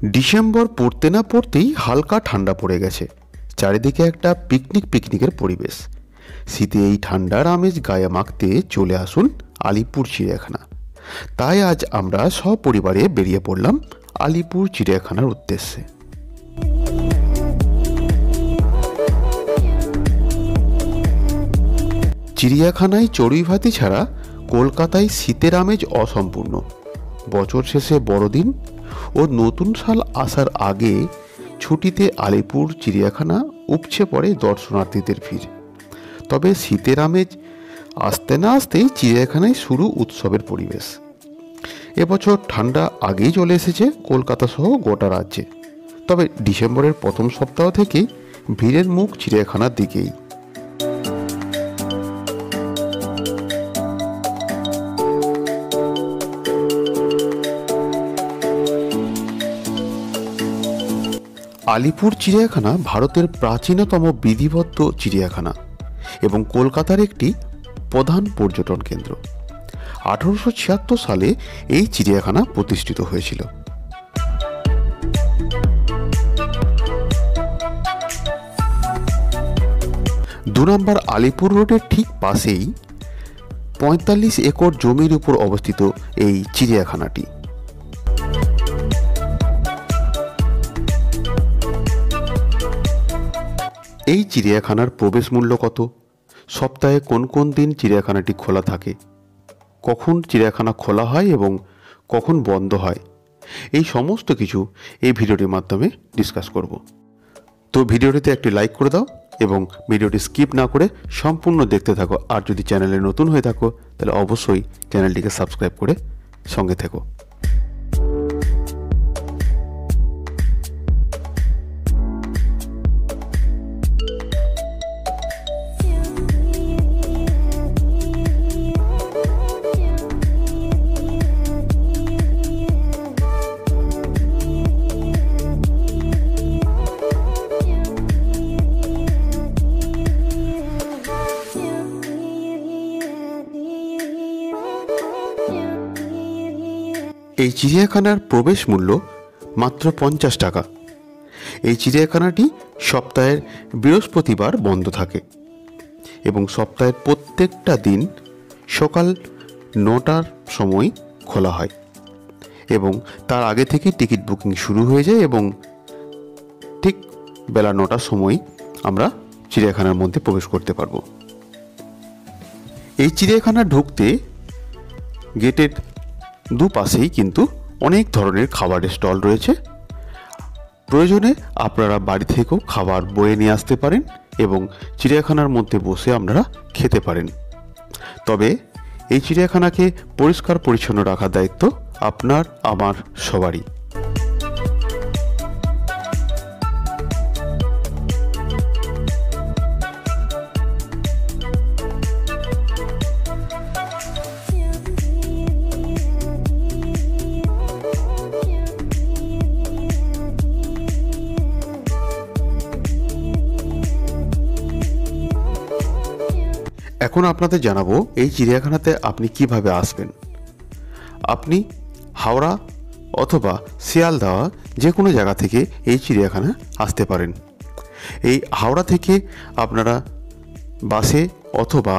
December পড়তে না পড়তেই হালকা ঠান্ডা পড়ে গেছে। চারিদিকে একটা পিকনিকের পরিবেশ। শীতে এই ঠান্ডার আমেজ গায়ে মাখতে চলে আসুন আলিপুর চিড়িয়াখানা। তাই আজ আমরা সপরিবারে বেরিয়ে পড়লাম আলিপুর চিড়িয়াখানার উদ্দেশ্যে। চিড়িয়াখানায় চড়ুই ভাতি ছাড়া কলকাতায় শীতের আমেজ অসম্পূর্ণ। বছর শেষে বড়দিন ও নতুন সাল আসার আগে ছুটিতে আলিপুর চিড়িয়াখানা উপচে পড়ে দর্শনার্থীদের ভিড়। তবে শীতের আমেজ আসতে না আসতেই চিড়িয়াখানায় শুরু উৎসবের পরিবেশ। এবছর ঠান্ডা আগেই চলে এসেছে কলকাতা সহ গোটা রাজ্যে। তবে ডিসেম্বরের প্রথম সপ্তাহ থেকেই ভিড়ের মুখ চিড়িয়াখানার দিকেই। আলিপুর চিড়িয়াখানা ভারতের প্রাচীনতম বিধিবদ্ধ চিড়িয়াখানা এবং কলকাতার একটি প্রধান পর্যটন কেন্দ্র। 1876 সালে এই চিড়িয়াখানা প্রতিষ্ঠিত হয়েছিল। দু নম্বর আলিপুর রোডের ঠিক পাশেই 45 একর জমির উপর অবস্থিত এই চিড়িয়াখানাটি। এই চিড়িয়াখানার প্রবেশ মূল্য কত, সপ্তাহে কোন কোন দিন চিড়িয়াখানাটি খোলা থাকে, কখন চিড়িয়াখানা খোলা হয় এবং কখন বন্ধ হয়, এই সমস্ত কিছু এই ভিডিওটির মাধ্যমে ডিসকাস করব। তো ভিডিওটিতে একটি লাইক করে দাও এবং ভিডিওটি স্কিপ না করে সম্পূর্ণ দেখতে থাকো। আর যদি চ্যানেলে নতুন হয়ে থাকো তাহলে অবশ্যই চ্যানেলটিকে সাবস্ক্রাইব করে সঙ্গে থেকো। এই চিড়িয়াখানার প্রবেশ মূল্য মাত্র 50 টাকা। এই চিড়িয়াখানাটি সপ্তাহের বৃহস্পতিবার বন্ধ থাকে এবং সপ্তাহের প্রত্যেকটা দিন সকাল 9টার সময় খোলা হয় এবং তার আগে থেকেই টিকিট বুকিং শুরু হয়ে যায় এবং ঠিক বেলা 9টার সময় আমরা চিড়িয়াখানার মধ্যে প্রবেশ করতে পারবো। এই চিড়িয়াখানা ঢুকতে গেটের দুপাশেই কিন্তু অনেক ধরনের খাবারের স্টল রয়েছে। প্রয়োজনে আপনারা বাড়ি থেকেও খাবার বয়ে নিয়ে আসতে পারেন এবং চিড়িয়াখানার মধ্যে বসে আপনারা খেতে পারেন। তবে এই চিড়িয়াখানাকে পরিষ্কার পরিচ্ছন্ন রাখার দায়িত্ব আপনার আমার সবারই। এখন আপনাদের জানাবো এই চিড়িয়াখানাতে আপনি কিভাবে আসবেন। আপনি হাওড়া অথবা শিয়ালদহ যে কোনো জায়গা থেকে এই চিড়িয়াখানা আসতে পারেন। এই হাওড়া থেকে আপনারা বাসে অথবা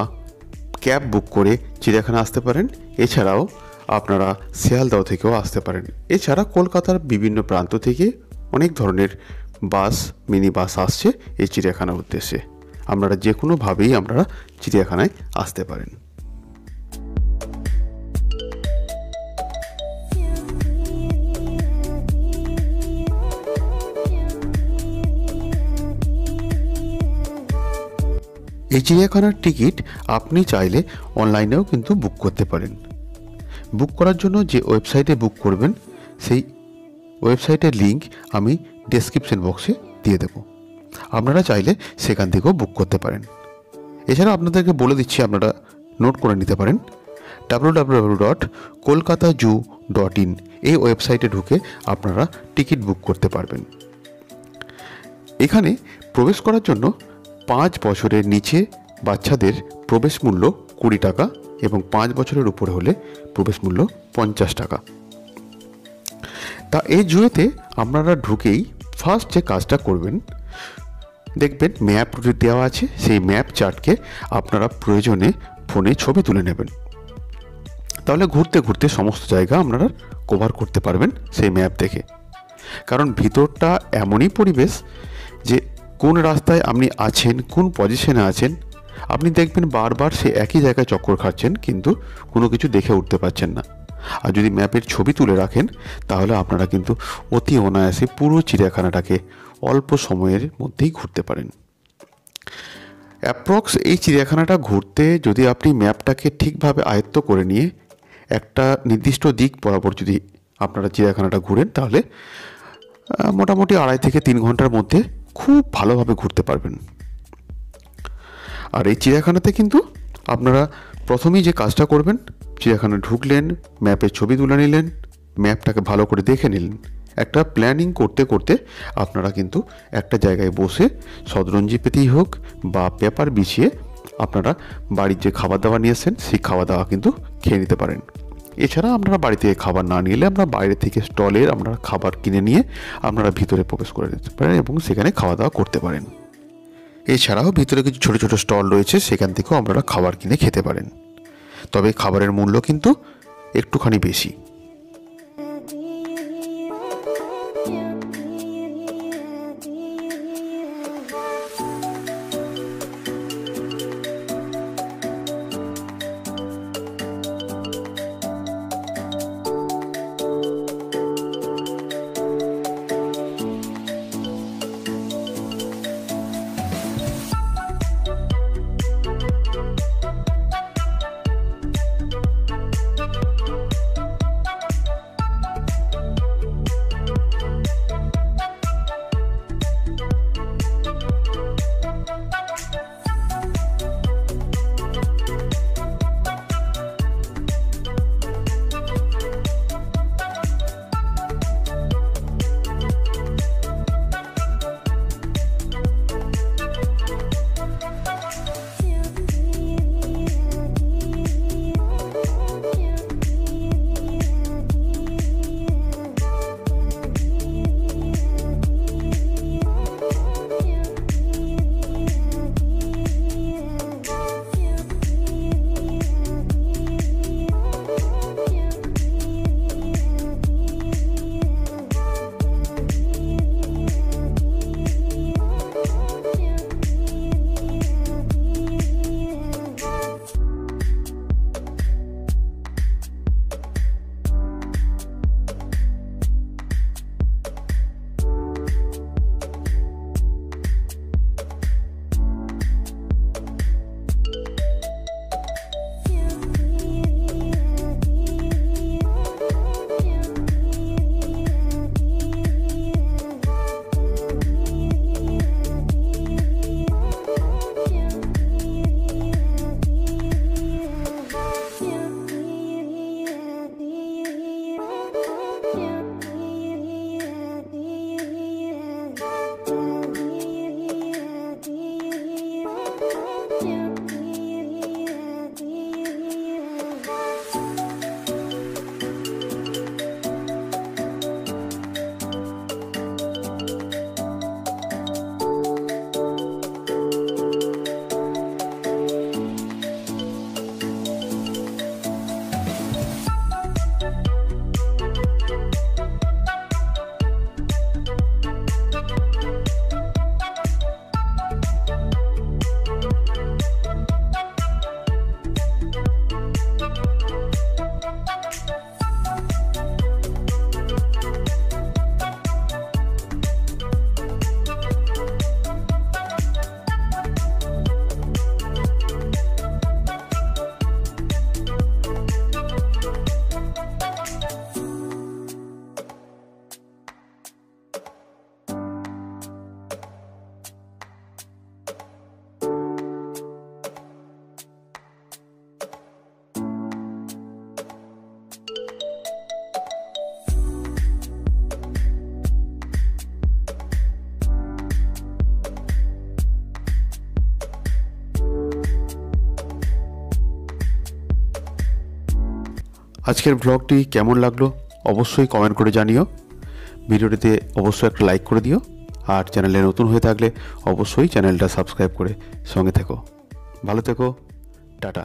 ক্যাব বুক করে চিড়িয়াখানা আসতে পারেন। এছাড়াও আপনারা শিয়ালদহ থেকেও আসতে পারেন। এছাড়া কলকাতার বিভিন্ন প্রান্ত থেকে অনেক ধরনের বাস, মিনি বাস আসছে এই চিড়িয়াখানার উদ্দেশ্যে। আপনারা যে কোনোভাবেই আপনারা চিড়িয়াখানায় আসতে পারেন। এই চিড়িয়াখানার টিকিট আপনি চাইলে অনলাইনেও কিন্তু বুক করতে পারেন। বুক করার জন্য যে ওয়েবসাইটে বুক করবেন সেই ওয়েবসাইটের লিঙ্ক আমি ডেসক্রিপশন বক্সে দিয়ে দেব। আপনারা চাইলে সেখান থেকেও বুক করতে পারেন। এছাড়া আপনাদেরকে বলে দিচ্ছি, আপনারা নোট করে নিতে পারেন www.kolkatazoo.in এই ওয়েবসাইটে ঢুকে আপনারা টিকিট বুক করতে পারবেন। এখানে প্রবেশ করার জন্য 5 বছরের নিচে বাচ্চাদের প্রবেশ মূল্য 20 টাকা এবং 5 বছরের উপরে হলে প্রবেশ মূল্য 50 টাকা। তা এই জুয়েতে আপনারা ঢুকেই ফার্স্ট যে কাজটা করবেন, দেখবেন ম্যাপ দেওয়া আছে, সেই ম্যাপ চার্টকে আপনারা প্রয়োজনে ফোনে ছবি তুলে নেবেন। তাহলে ঘুরতে ঘুরতে সমস্ত জায়গা আপনারা কভার করতে পারবেন সেই ম্যাপ দেখে। কারণ ভিতরটা এমনই পরিবেশ যে কোন রাস্তায় আপনি আছেন, কোন পজিশনে আছেন, আপনি দেখবেন বারবার সে একই জায়গায় চক্কর খাচ্ছেন, কিন্তু কোনো কিছু দেখে উঠতে পারছেন না। আর যদি ম্যাপের ছবি তুলে রাখেন তাহলে আপনারা কিন্তু অতি অনায়াসে পুরো চিড়িয়াখানাটাকে অল্প সময়ের মধ্যেই ঘুরতে পারেন। অ্যাপ্রক্স এই চিড়িয়াখানাটা ঘুরতে যদি আপনি ম্যাপটাকে ঠিকভাবে আয়ত্ত করে নিয়ে একটা নির্দিষ্ট দিক বরাবর যদি আপনারা চিড়িয়াখানাটা ঘুরেন, তাহলে মোটামুটি 2.5 থেকে 3 ঘন্টার মধ্যে খুব ভালোভাবে ঘুরতে পারবেন। আর এই চিড়িয়াখানাতে কিন্তু আপনারা প্রথমেই যে কাজটা করবেন, চিড়িয়াখানা ঢুকলেন, ম্যাপের ছবি তুলে নিলেন, ম্যাপটাকে ভালো করে দেখে নিলেন। একটা প্ল্যানিং করতে করতে আপনারা কিন্তু একটা জায়গায় বসে শতরঞ্জি পেতেই হোক বা পেপার বিছিয়ে আপনারা বাড়ির যে খাবার দাবার নিয়ে এসেছেন সেই খাওয়া দাওয়া কিন্তু খেয়ে নিতে পারেন। এছাড়া আপনারা বাড়ি থেকে খাবার না নিলে আমরা বাইরে থেকে স্টলের আপনারা খাবার কিনে নিয়ে আপনারা ভিতরে প্রবেশ করে দিতে পারেন এবং সেখানে খাওয়া দাওয়া করতে পারেন। এছাড়াও ভিতরে কিছু ছোটো ছোটো স্টল রয়েছে, সেখান থেকেও আপনারা খাবার কিনে খেতে পারেন। তবে খাবারের মূল্য কিন্তু একটুখানি বেশি। আজকের ব্লগটি কেমন লাগলো অবশ্যই কমেন্ট করে জানিও। ভিডিওটিতে অবশ্যই একটা লাইক করে দিও, আর চ্যানেলে নতুন হয়ে থাকলে অবশ্যই চ্যানেলটা সাবস্ক্রাইব করে সঙ্গে থেকো। ভালো থেকো, টাটা।